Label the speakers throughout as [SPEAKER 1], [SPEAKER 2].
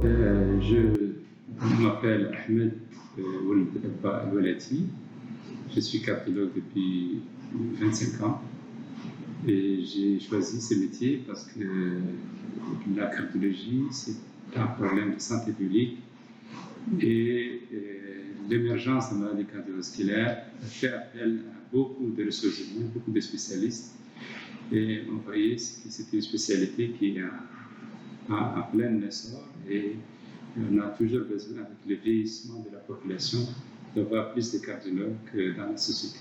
[SPEAKER 1] Je m'appelle Ahmed Al-Walati. Je suis cardiologue depuis 25 ans et j'ai choisi ce métier parce que la cardiologie, c'est un problème de santé publique et l'émergence de maladies cardiovasculaires fait appel à beaucoup de ressources humaines, beaucoup de spécialistes. Et on voyait que c'est une spécialité qui est en plein essor et on a toujours besoin, avec le vieillissement de la population, d'avoir plus de cardiologues dans la société.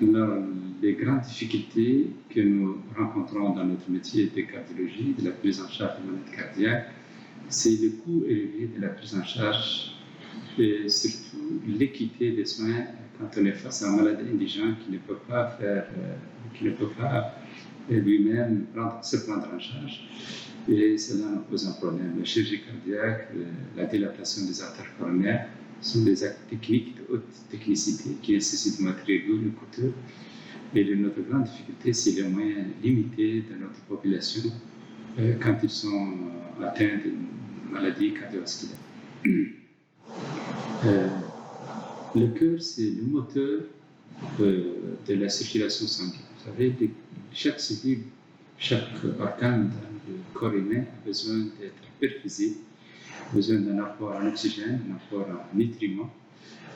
[SPEAKER 1] Alors, les grandes difficultés que nous rencontrons dans notre métier de cardiologie, de la prise en charge des maladies cardiaques, c'est le coût élevé de la prise en charge et surtout l'équité des soins quand on est face à un malade indigent qui ne peut pas lui-même se prendre en charge. Et cela nous pose un problème. La chirurgie cardiaque, la dilatation des artères coronaires sont des actes techniques de haute technicité qui nécessitent du matériel lourd et coûteux. Et notre grande difficulté, c'est les moyens limités de notre population quand ils sont atteints d'une maladie cardiovasculaire. Le cœur, c'est le moteur de la circulation sanguine. Vous savez, chaque cellule, chaque organe dans le corps humain a besoin d'être perfusé, a besoin d'un apport en oxygène, d'un apport en nutriments.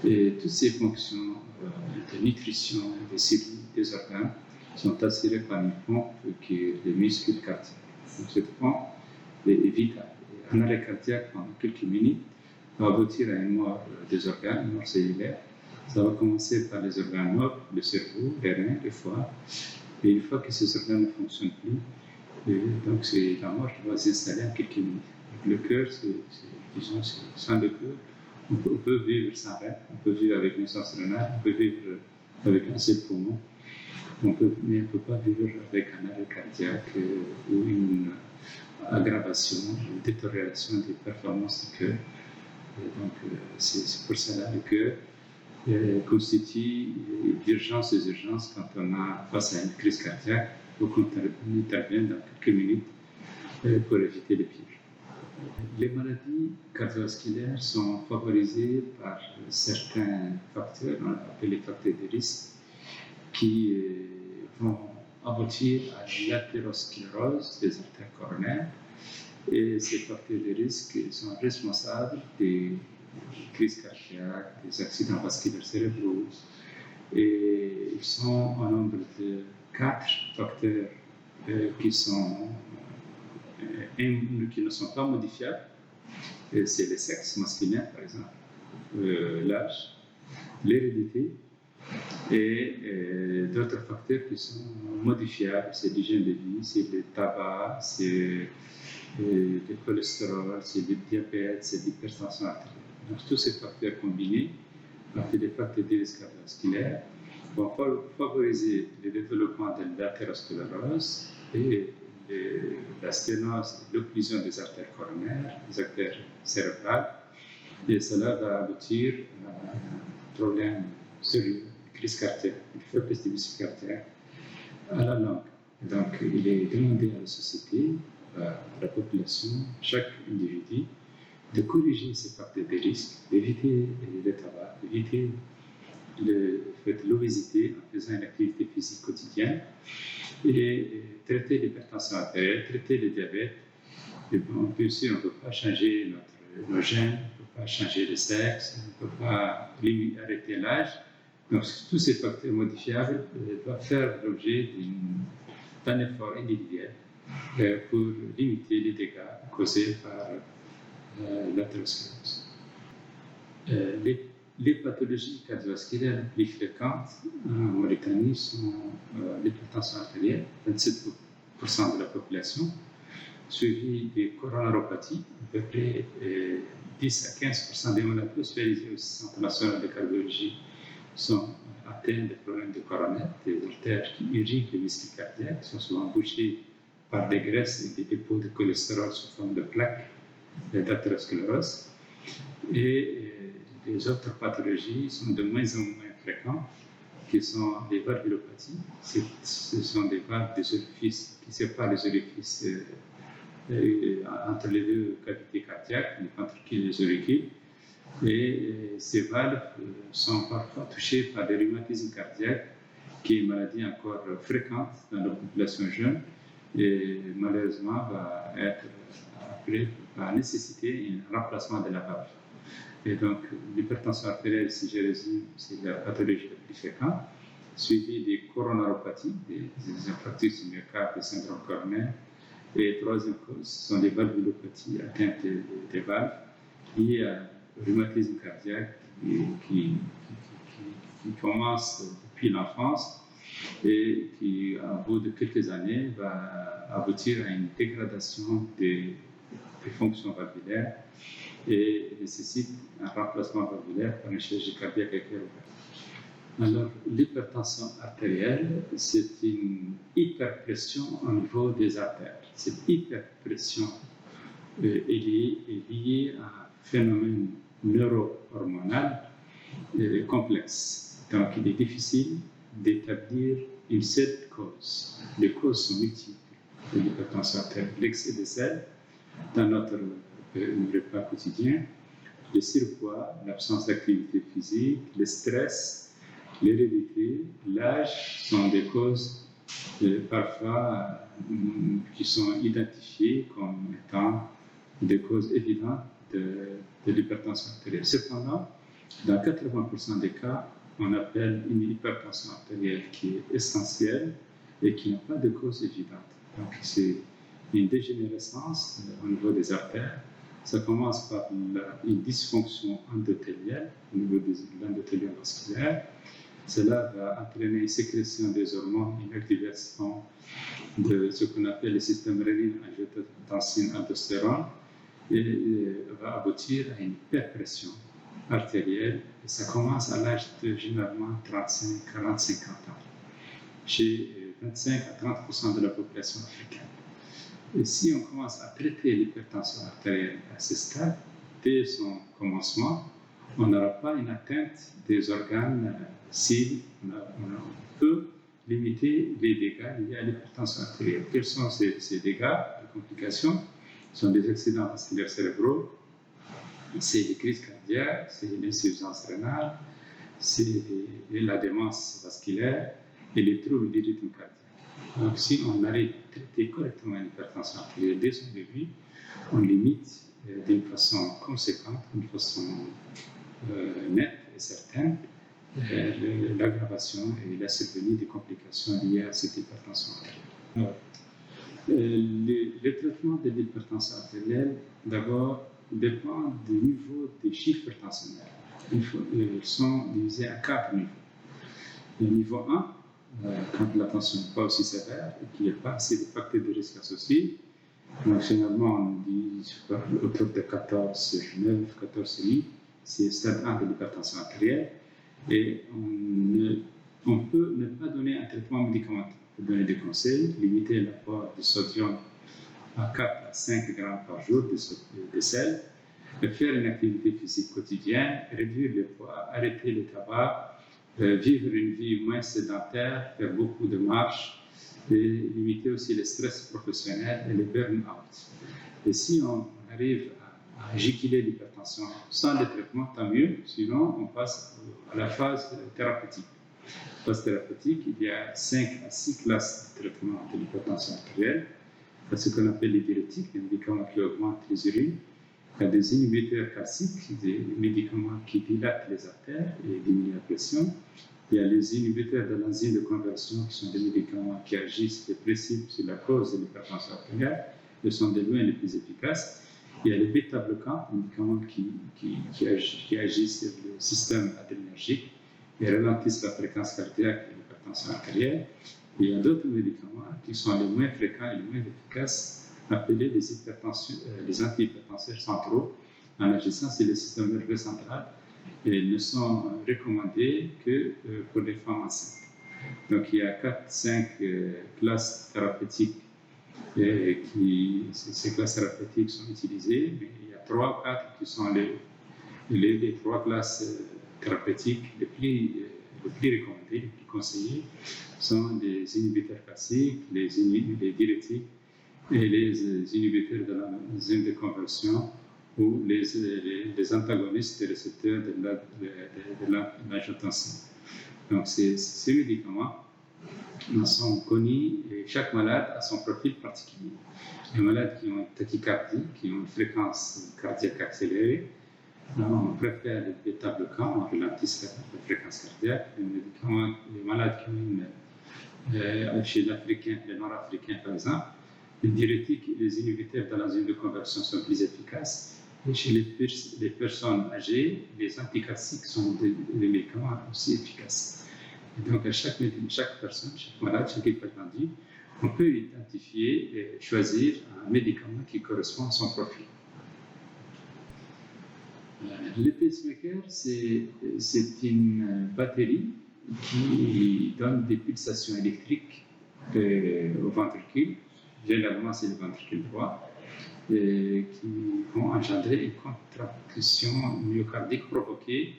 [SPEAKER 1] Et toutes ces fonctions de nutrition des cellules, des organes, sont assurées par une pompe qui est le muscle cardiaque. Donc cette pompe est vitale. Un arrêt cardiaque pendant quelques minutes va aboutir à une mort des organes, une mort cellulaire. Ça va commencer par les organes nobles, le cerveau, les reins, le foie. Et une fois que ces organes ne fonctionnent plus, donc c'est la mort qui va s'installer en quelques minutes. Donc le cœur, disons, sans le cœur, on peut vivre sans rein, on peut vivre avec une insuffisance rénale, on peut vivre avec un seul poumon, mais on ne peut pas vivre avec un arrêt cardiaque ou une aggravation, une détérioration des performances du cœur. Donc c'est pour cela que le cœur constitue d'urgence des urgences quand on a face à une crise cardiaque ou quand on intervient dans quelques minutes pour éviter le pire. Les maladies cardiovasculaires sont favorisées par certains facteurs, on appelle les facteurs de risque, qui vont aboutir à l'athérosclérose des artères coronaires. Et ces facteurs de risque sont responsables des crises cardiaques, des accidents vasculaires cérébraux. Et ils sont au nombre de 4 facteurs qui ne sont pas modifiables. C'est le sexe masculin, par exemple, l'âge, l'hérédité et d'autres facteurs qui sont modifiables. C'est l'hygiène de vie, c'est le tabac, c'est le cholestérol, c'est le diabète, c'est l'hypertension artérielle. Donc tous ces facteurs combinés, avec des facteurs de risque cardiovasculaire, vont favoriser le développement de l'athérosclérose et la sténose, l'occlusion des artères coronaires, des artères cérébrales, et cela va aboutir à un problème sérieux, une crise cardiaque, une faiblesse du muscle cardiaque à la longue. Donc il est demandé à la société, à la population, chaque individu, de corriger ces facteurs de risque, d'éviter le tabac, d'éviter l'obésité en faisant une activité physique quotidienne et traiter l'hypertension artérielle, traiter le diabète. Et bon, bien sûr, on ne peut pas changer nos gènes, on ne peut pas changer le sexe, on ne peut pas arrêter l'âge. Donc, tous ces facteurs modifiables doivent faire l'objet d'un effort individuel pour limiter les dégâts causés par l'athérosclérose. Les pathologies cardiovasculaires les plus fréquentes en Mauritanie sont l'hypertension artérielle, 27% de la population, suivi des coronaropathies, à peu près 10 à 15% des malades hospitalisés au Centre national de cardiologie sont atteints de problèmes de coronaires, des artères qui irriguent les muscles cardiaques, sont souvent bouchées par des graisses et des dépôts de cholestérol sous forme de plaques d'athérosclérose. Et les autres pathologies sont de moins en moins fréquentes, qui sont les valvulopathies. Ce sont des valves des orifices qui séparent les orifices entre les deux cavités cardiaques, les ventricules et les auricules. Et ces valves sont parfois touchées par des rhumatismes cardiaques, qui est une maladie encore fréquente dans la population jeune et malheureusement va nécessiter un remplacement de la valve. Et donc, l'hypertension artérielle, si je résume, c'est la pathologie la plus fréquente, suivie des coronariopathies, des infarctus du myocarde, des syndromes coronaires. Et troisième cause, ce sont des valvulopathies, atteintes des valves, liées à rhumatisme cardiaque qui commence depuis l'enfance et qui, au bout de quelques années, va aboutir à une dégradation des fonctions valvulaires et nécessite un remplacement valvulaire par une chirurgie cardiaque à cœur ouvert. Alors, l'hypertension artérielle, c'est une hyperpression au niveau des artères. Cette hyperpression est liée à un phénomène neuro-hormonal complexe. Donc, il est difficile d'établir une seule cause. Les causes sont multiples de l'hypertension artérielle. L'excès de sel dans notre repas quotidien, le surpoids, l'absence d'activité physique, le stress, l'hérédité, l'âge sont des causes parfois qui sont identifiées comme étant des causes évidentes de l'hypertension artérielle. Cependant, dans 80% des cas, on appelle une hypertension artérielle qui est essentielle et qui n'a pas de cause évidente. Donc, c'est une dégénérescence au niveau des artères. Ça commence par une dysfonction endothéliale au niveau de l'endothélium vasculaire. Cela va entraîner une sécrétion des hormones, une activation de ce qu'on appelle le système rénine-angiotensine-aldostérone et va aboutir à une hyperpression artérielle. Et ça commence à l'âge de généralement 35, 40, 50 ans, chez 25 à 30% de la population africaine. Et si on commence à traiter l'hypertension artérielle à ce stade, dès son commencement, on n'aura pas une atteinte des organes cibles. On peut limiter les dégâts liés à l'hypertension artérielle. Quels sont ces dégâts, les complications? Ce sont des accidents vasculaires cérébraux, c'est les crises cardiaques, c'est l'insuffisance rénale, c'est la démence vasculaire et les troubles du rythme cardiaque. Donc, si on arrive à traiter correctement l'hypertension artérielle dès son début, on limite d'une façon conséquente, d'une façon nette et certaine, l'aggravation et la survenue des complications liées à cette hypertension artérielle. Le traitement de l'hypertension artérielle, d'abord, dépend du niveau des chiffres tensionnels. Ils sont divisés à 4 niveaux. Le niveau 1, quand la tension n'est pas aussi sévère et qu'il n'y a pas assez de facteurs de risque associés, donc généralement on dit autour de 14,9, 14,8, c'est le stade 1 de l'hypertension artérielle, et on peut ne pas donner un traitement médicamenteux. On peut donner des conseils, limiter l'apport de sodium à 4 à 5 grammes par jour de sel, faire une activité physique quotidienne, réduire le poids, arrêter le tabac, vivre une vie moins sédentaire, faire beaucoup de marches, et limiter aussi le stress professionnel et le burn-out. Et si on arrive à juguler l'hypertension sans le traitement, tant mieux, sinon on passe à la phase thérapeutique. La phase thérapeutique, il y a 5 à 6 classes de traitement de l'hypertension artérielle. Il y a ce qu'on appelle les diurétiques, les médicaments qui augmentent les urines. Il y a des inhibiteurs calciques, des médicaments qui dilatent les artères et diminuent la pression. Il y a les inhibiteurs de l'enzyme de conversion, qui sont des médicaments qui agissent et précipitent sur la cause de l'hypertension artérielle. Ils sont de loin les plus efficaces. Il y a les bêta-bloquants, des médicaments qui agissent sur le système adrénergique et ralentissent la fréquence cardiaque et l'hypertension artérielle. Et il y a d'autres médicaments qui sont les moins fréquents et les moins efficaces, appelés les antihypertenseurs centraux, en agissant sur le système nerveux central, et ils ne sont recommandés que pour les femmes enceintes. Donc il y a 4-5 classes thérapeutiques ces classes thérapeutiques sont utilisées, mais il y a 3 ou 4 qui sont les 3 classes thérapeutiques les plus recommandées, les plus conseillées, sont les inhibiteurs classiques, les diurétiques et les inhibiteurs de l'enzyme de conversion ou les antagonistes des récepteurs de l'angiotensine. Donc, ces médicaments sont connus et chaque malade a son profil particulier. Les malades qui ont une tachycardie, qui ont une fréquence cardiaque accélérée, on préfère les bêta-bloquants, on ralentit la fréquence cardiaque. Les malades qui ont chez l'Africain, les Nord-Africains par exemple, les diurétiques et les inhibiteurs de l'enzyme de conversion sont plus efficaces. Et chez les personnes âgées, les anticassiques sont des médicaments aussi efficaces. Et donc, à chaque personne, chaque malade, chaque hypertendu, on peut identifier et choisir un médicament qui correspond à son profil. Le pacemaker, c'est une batterie qui donne des pulsations électriques au ventricule. Généralement, c'est le ventricule droit, qui vont engendrer une contraction myocardique provoquée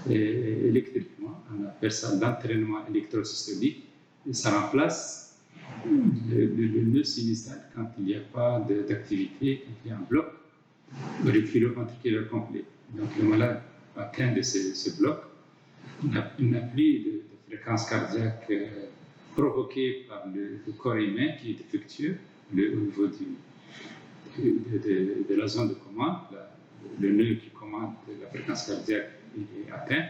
[SPEAKER 1] électriquement. On appelle ça l'entraînement électrosystolique. Et ça remplace le nœud sinusal quand il n'y a pas d'activité, il y a un bloc auriculo-ventriculaire complet. Donc le malade atteint de ce bloc, il n'a plus de fréquence cardiaque provoquée par le corps humain qui est défectueux au niveau de la zone de commande. Le nœud qui commande la fréquence cardiaque est atteint.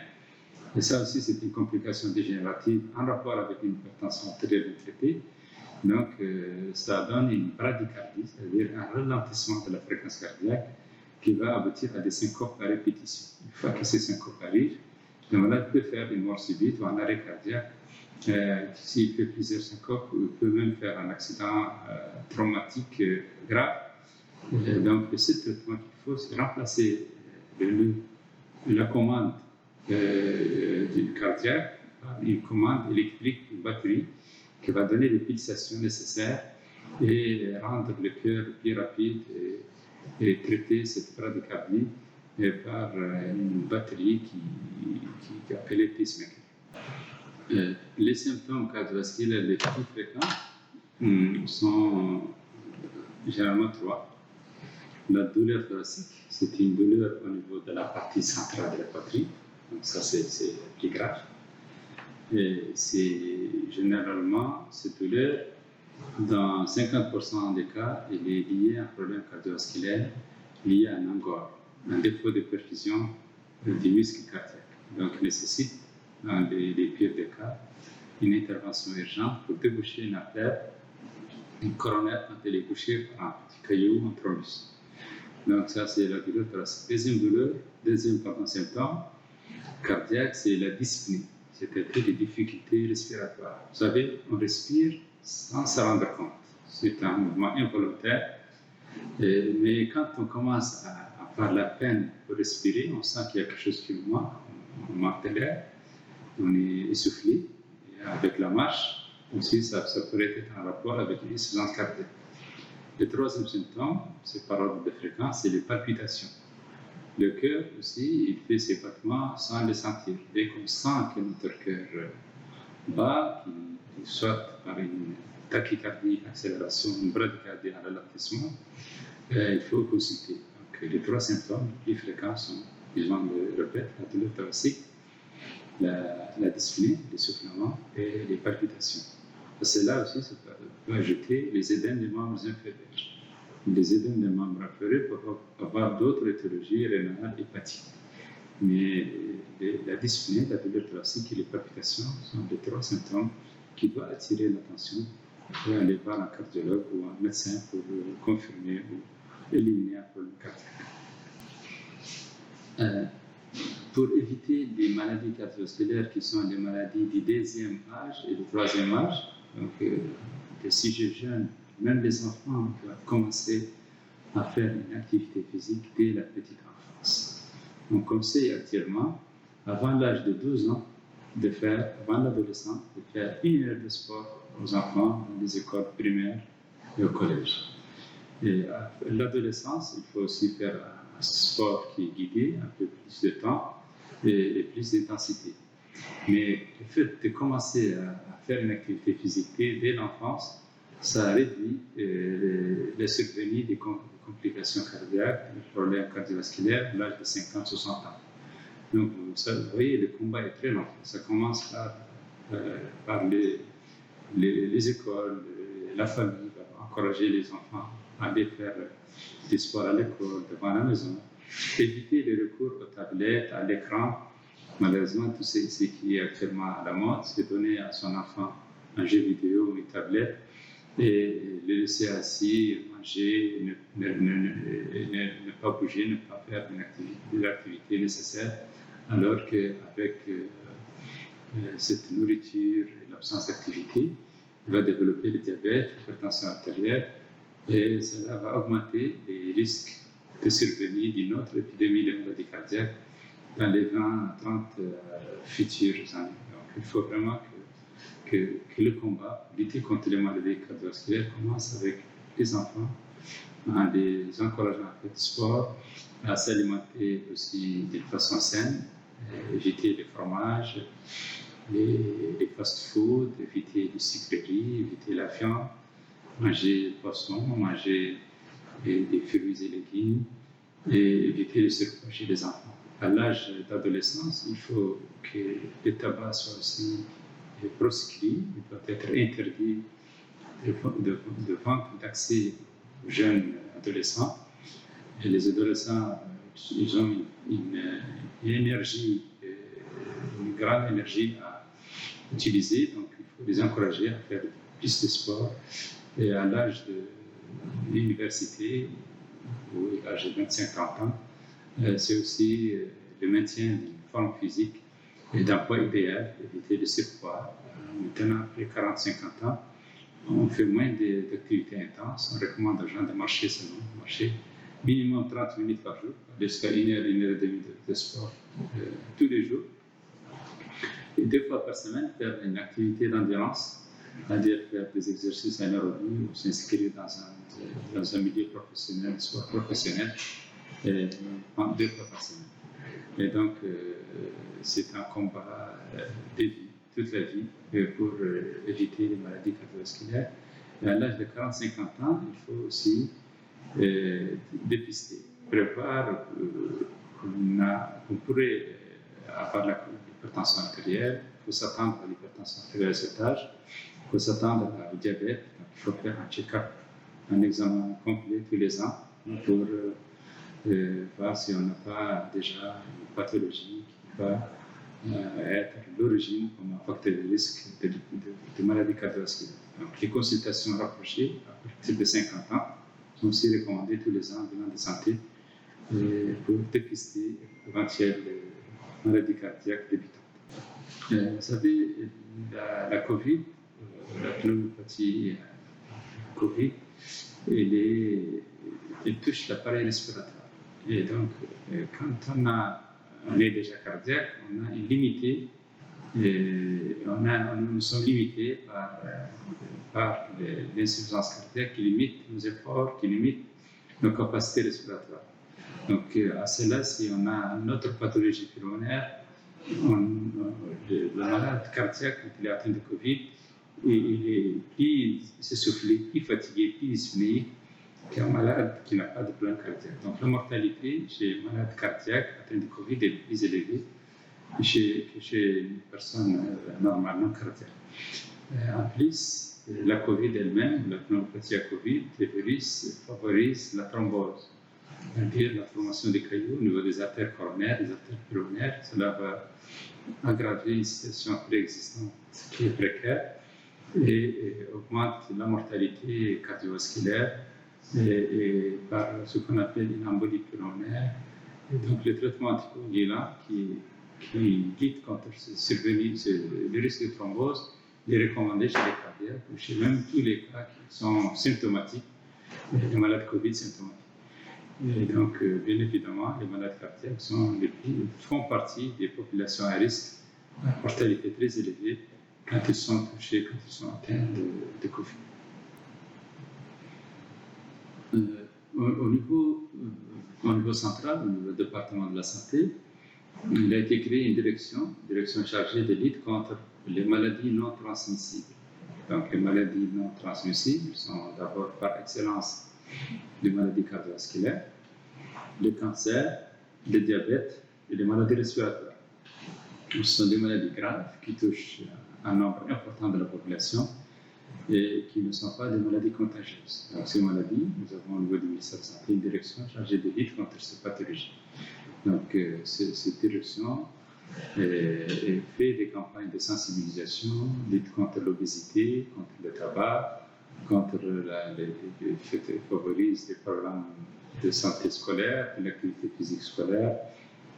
[SPEAKER 1] Et ça aussi, c'est une complication dégénérative en rapport avec une hypertension artérielle non traitée. Donc, ça donne une bradycardie, c'est-à-dire un ralentissement de la fréquence cardiaque qui va aboutir à des syncopes à répétition. Une fois que ces syncopes arrivent, le malade peut faire une mort subite ou un arrêt cardiaque. S'il fait plusieurs syncopes, il peut même faire un accident traumatique grave. Donc, le seul traitement qu'il faut, c'est remplacer la commande du cardiaque par une commande électrique, une batterie, qui va donner les pulsations nécessaires et rendre le cœur plus rapide et traiter cette bradycardie par une batterie qui est appelée pacemaker. Les symptômes cardiovasculaires les plus fréquents sont généralement trois. La douleur thoracique, c'est une douleur au niveau de la partie centrale de la poitrine, donc ça c'est plus grave. Et généralement, cette douleur, dans 50% des cas, elle est liée à un problème cardiovasculaire lié à un angor, un défaut de perfusion du muscle cardiaque. Donc, nécessite, dans les pires des cas, une intervention urgente pour déboucher une artère, une coronaire quand elle est bouchée par un petit caillou ou un thrombus. Donc, ça, c'est la douleur thoracique. Deuxième symptôme cardiaque, c'est la dyspnée, c'est-à-dire les difficultés respiratoires. Vous savez, on respire sans se rendre compte. C'est un mouvement involontaire. Mais quand on commence à avoir la peine pour respirer, on sent qu'il y a quelque chose qui nous manque. On manque de l'air, on est essoufflé. Et avec la marche, aussi, ça pourrait être en rapport avec une insuffisance cardiaque. Le troisième symptôme, c'est par ordre de fréquence, c'est les palpitations. Le cœur aussi, il fait ses battements sans les sentir. Dès qu'on sent que notre cœur bat, soit par une tachycardie, une accélération, une bradycardie, un ralentissement, il faut consulter. Donc, les trois symptômes les plus fréquents sont, je le répète, la douleur thoracique, la dyspnée, l'essoufflement et les palpitations. Parce que là aussi, ça peut ajouter les édèmes des membres inférieurs. Les édèmes des membres inférieurs peuvent avoir d'autres étiologies rénales, hépatiques. Mais la dyspnée, la douleur thoracique et les palpitations sont les trois symptômes qui doivent attirer l'attention et aller voir un cardiologue ou un médecin pour confirmer ou éliminer un problème cardiaque. Pour éviter des maladies cardiovasculaires qui sont des maladies du deuxième âge et du troisième âge, donc les sujets jeunes, même les enfants doivent commencer à faire une activité physique dès la petite enfance. On conseille actuellement, avant l'âge de 12 ans, avant l'adolescence, de faire 1 heure de sport aux enfants dans les écoles primaires et au collège. Et à l'adolescence, il faut aussi faire un sport qui est guidé, un peu plus de temps et plus d'intensité. Mais le fait de commencer à faire une activité physique dès l'enfance, ça réduit la survenue des complications cardiaques, des problèmes cardiovasculaires à l'âge de 50-60 ans. Donc, vous voyez, le combat est très long. Ça commence par les écoles, la famille, encourager les enfants à aller faire des sports à l'école, devant la maison, éviter le recours aux tablettes, à l'écran. Malheureusement, tout ce qui est actuellement à la mode, c'est donner à son enfant un jeu vidéo ou une tablette et le laisser assis, manger, ne pas bouger, ne pas faire l'activité nécessaire, alors qu'avec cette nourriture et l'absence d'activité, il va développer le diabète, l'hypertension artérielle, et cela va augmenter les risques de survenue d'une autre épidémie de maladies cardiaques dans les 20-30 futures années. Donc, il faut vraiment que le combat, lutter contre les maladies cardiovasculaires, commence avec les enfants, en les encourageant à faire du sport, à s'alimenter aussi de façon saine, éviter les fromages, les fast-foods, éviter les sucreries, éviter la viande, manger du poisson, manger des fruits et légumes, et éviter le surpoids chez les enfants. À l'âge d'adolescence, il faut que le tabac soit aussi proscrit, il doit être interdit de vente d'accès aux jeunes adolescents. Et les adolescents, ils ont une énergie, une grande énergie à utiliser, donc il faut les encourager à faire plus de sport. Et à l'âge de l'université, ou à l'âge de 25-30 ans, c'est aussi le maintien d'une forme physique et d'un poids idéal, éviter le surpoids. Maintenant, après 40-50 ans, on fait moins d'activités intenses. On recommande aux gens de marcher seulement, marcher minimum 30 minutes par jour, jusqu'à 1 heure et demie de sport tous les jours. Et 2 fois par semaine, faire une activité d'endurance, c'est-à-dire faire des exercices anaérobies ou s'inscrire dans un milieu professionnel, sport professionnel, 2 fois par semaine. Et donc, c'est un combat de vie, toute la vie, pour éviter les maladies cardiovasculaires. Et à l'âge de 40-50 ans, il faut aussi dépister, prévoir qu'on pourrait avoir l'hypertension artérielle, il faut s'attendre à l'hypertension artérielle à cet âge, il faut s'attendre au diabète, donc il faut faire un check-up, un examen complet tous les ans pour voir si on n'a pas déjà une pathologie qui va être l'origine comme un facteur de risque de maladie cardiovasculaire. Donc les consultations rapprochées à partir de 50 ans sont aussi recommandées tous les ans en bilan de santé pour dépister éventuelles maladies cardiaques débutantes. Vous savez, la COVID, la pneumopathie COVID, elle touche l'appareil respiratoire. Et donc, quand on est déjà cardiaque, on a une limitée, nous sommes limités par l'insuffisance cardiaque qui limite nos efforts, qui limite nos capacités respiratoires. Donc, à cela, si on a une autre pathologie pulmonaire, le malade cardiaque, quand il est atteint de Covid, il est plus essoufflé, plus fatigué, plus dyspnéique qu'un malade qui n'a pas de problème cardiaque. Donc, la mortalité chez un malade cardiaque atteint de Covid est plus élevée que chez une personne normale, non cardiaque. En plus, la Covid elle-même, la pneumopathie à Covid, le virus favorise la thrombose, c'est-à-dire la formation des cailloux au niveau des artères coronaires, des artères pulmonaires. Cela va aggraver une situation préexistante qui est précaire et augmente la mortalité cardiovasculaire et par ce qu'on appelle une embolie pulmonaire. Et donc, le traitement anticoagulant qui lutte contre le risque de thrombose est recommandé chez les cardiaques ou chez même tous les cas qui sont symptomatiques, les malades Covid symptomatiques. Et donc, bien évidemment, les malades cardiaques font partie des populations à risque, à mortalité très élevée quand ils sont touchés, quand ils sont atteints de Covid. Au niveau central, au niveau du département de la santé, il a été créé une direction chargée de lutte contre les maladies non transmissibles. Donc, les maladies non transmissibles sont d'abord par excellence les maladies cardiovasculaires, le cancer, le diabète et les maladies respiratoires. Ce sont des maladies graves qui touchent un nombre important de la population et qui ne sont pas des maladies contagieuses. Donc, ces maladies, nous avons au niveau du ministère de la Santé une direction chargée de lutte contre ces pathologies. Donc, cette direction fait des campagnes de sensibilisation, lutte contre l'obésité, contre le tabac, favorise des programmes de santé scolaire, de l'activité physique scolaire.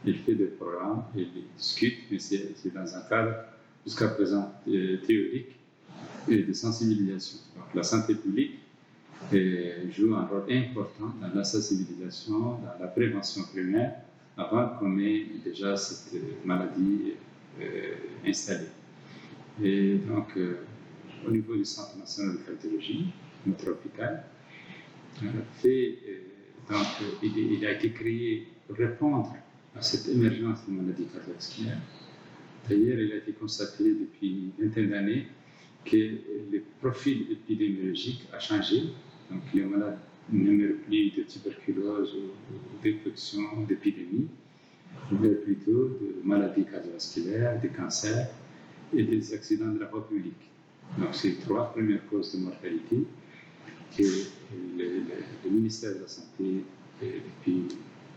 [SPEAKER 1] Il fait des programmes, il les discute, mais c'est dans un cadre jusqu'à présent théorique et de sensibilisation. Donc, la santé publique joue un rôle important dans la sensibilisation, dans la prévention primaire, avant qu'on ait déjà cette maladie installée. Et donc, au niveau du Centre national de cardiologie, notre hôpital, il a été créé pour répondre à cette émergence de maladies cardiovasculaires. D'ailleurs, il a été constaté depuis une vingtaine d'années que le profil épidémiologique a changé. Donc, les malades ne meurent plus de tuberculose ou d'infection, d'épidémie, ils meurent plutôt de maladies cardiovasculaires, des cancers et des accidents de la voie publique. Donc, c'est les 3 premières causes de mortalité que le ministère de la Santé, depuis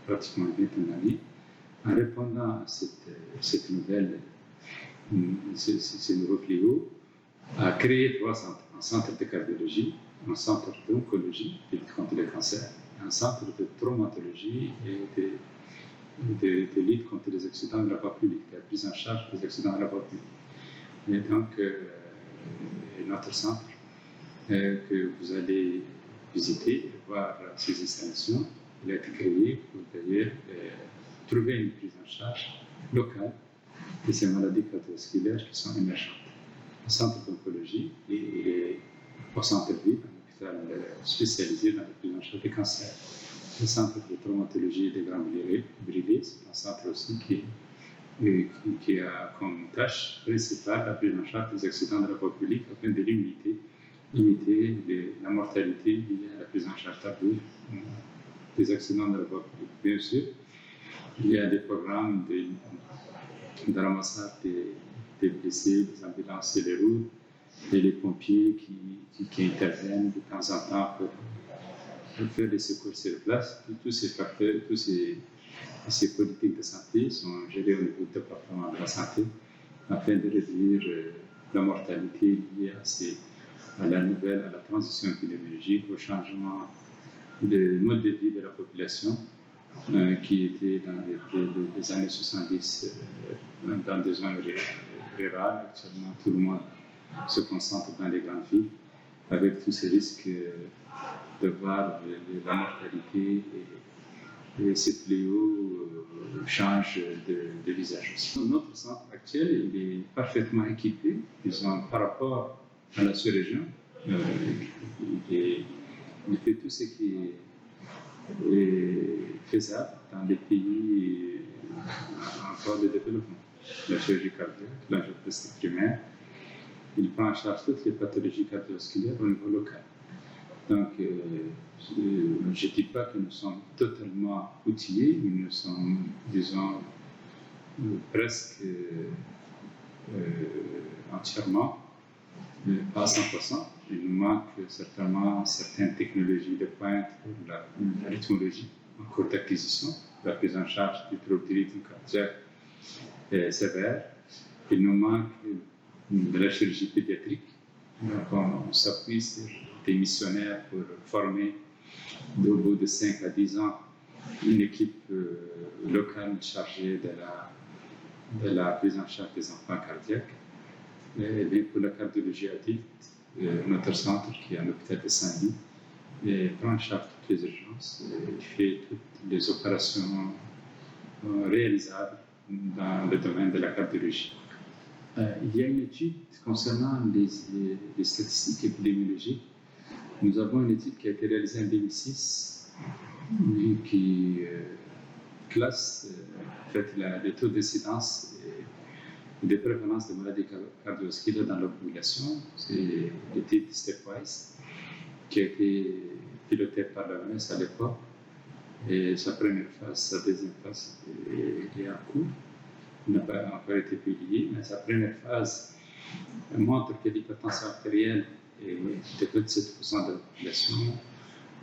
[SPEAKER 1] pratiquement une vingtaine d'années, en répondant à cette nouvelle, ces nouveaux fléaux, a créé 3 centres. Un centre de cardiologie, un centre d'oncologie, de lutte contre le cancer, un centre de traumatologie et de lutte contre les accidents de la voie publique, de la prise en charge des accidents de la voie publique. Et donc, notre centre que vous allez visiter, voir ces installations, il a été créé pour d'ailleurs trouver une prise en charge locale de ces maladies cardiovasculaires qui sont émergentes. Un centre d'oncologie et au centre-ville, un hôpital spécialisé dans la prise en charge des cancers. Le centre de traumatologie des grands brûlés, c'est un centre aussi qui a comme tâche principale la prise en charge des accidents de la voie publique afin de limiter la mortalité liée à la prise en charge tardive des accidents de la voie publique. Bien sûr, il y a des programmes de ramassage des blessés, des ambulances et des routes, et les pompiers qui interviennent de temps en temps pour faire des secours sur place. Tous ces facteurs, ces politiques de santé sont gérées au niveau du département de la santé afin de réduire la mortalité liée à la transition épidémiologique, au changement de mode de vie de la population qui était dans les années 70 dans des zones rurales. Actuellement, tout le monde se concentre dans les grandes villes avec tous ces risques de voir la mortalité et ces fléaux changent de visage aussi. Notre centre actuel, il est parfaitement équipé, disons, par rapport à la sous-région. Il fait tout ce qui est faisable dans les pays en voie de développement. La chirurgie cardiaque, l'angioplastie primaire, il prend en charge toutes les pathologies cardiovasculaires au niveau local. Donc, je ne dis pas que nous sommes totalement outillés, mais nous sommes, disons, presque entièrement, pas à 100%. Il nous manque certainement certaines technologies de pointe pour la rythmologie en cours d'acquisition, la prise en charge du trouble du rythme cardiaque sévère. Il nous manque de la chirurgie pédiatrique. Donc, on s'appuie sur des missionnaires pour former, au bout de 5 à 10 ans, une équipe locale chargée de la prise en charge des enfants cardiaques. Et bien pour la cardiologie adulte, notre centre, qui est à l'hôpital de Saint-Louis, prend en charge toutes les urgences et fait toutes les opérations réalisables dans le domaine de la cardiologie. Il y a une étude concernant les statistiques épidémiologiques. Nous avons une étude qui a été réalisée en 2006 qui classe les taux d'incidence des prévalences de maladies cardiovasculaires dans la population. C'est l'étude Stepwise qui a été pilotée par l'OMS à l'époque. Et sa première phase, sa deuxième phase est en cours. Il n'a pas encore été publié, mais sa première phase montre que l'hypertension artérielle est de près de 7% de la population.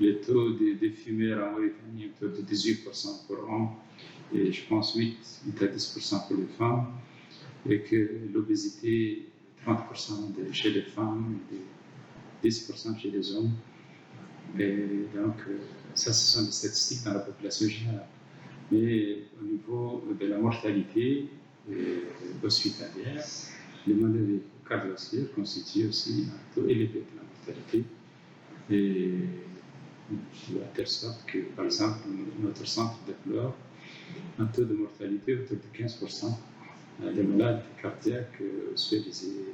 [SPEAKER 1] Le taux de fumeurs en Mauritanie est autour de 18% pour hommes, et je pense 8 à 10% pour les femmes, et que l'obésité, 30% chez les femmes et 10% chez les hommes. Et donc, ça, ce sont des statistiques dans la population générale. Mais au niveau de la mortalité hospitalière, les maladies cardiovasculaires constituent aussi un taux élevé de la mortalité. Et de telle sorte que, par exemple, notre centre déplore un taux de mortalité autour de 15% des malades cardiaques hospitalisés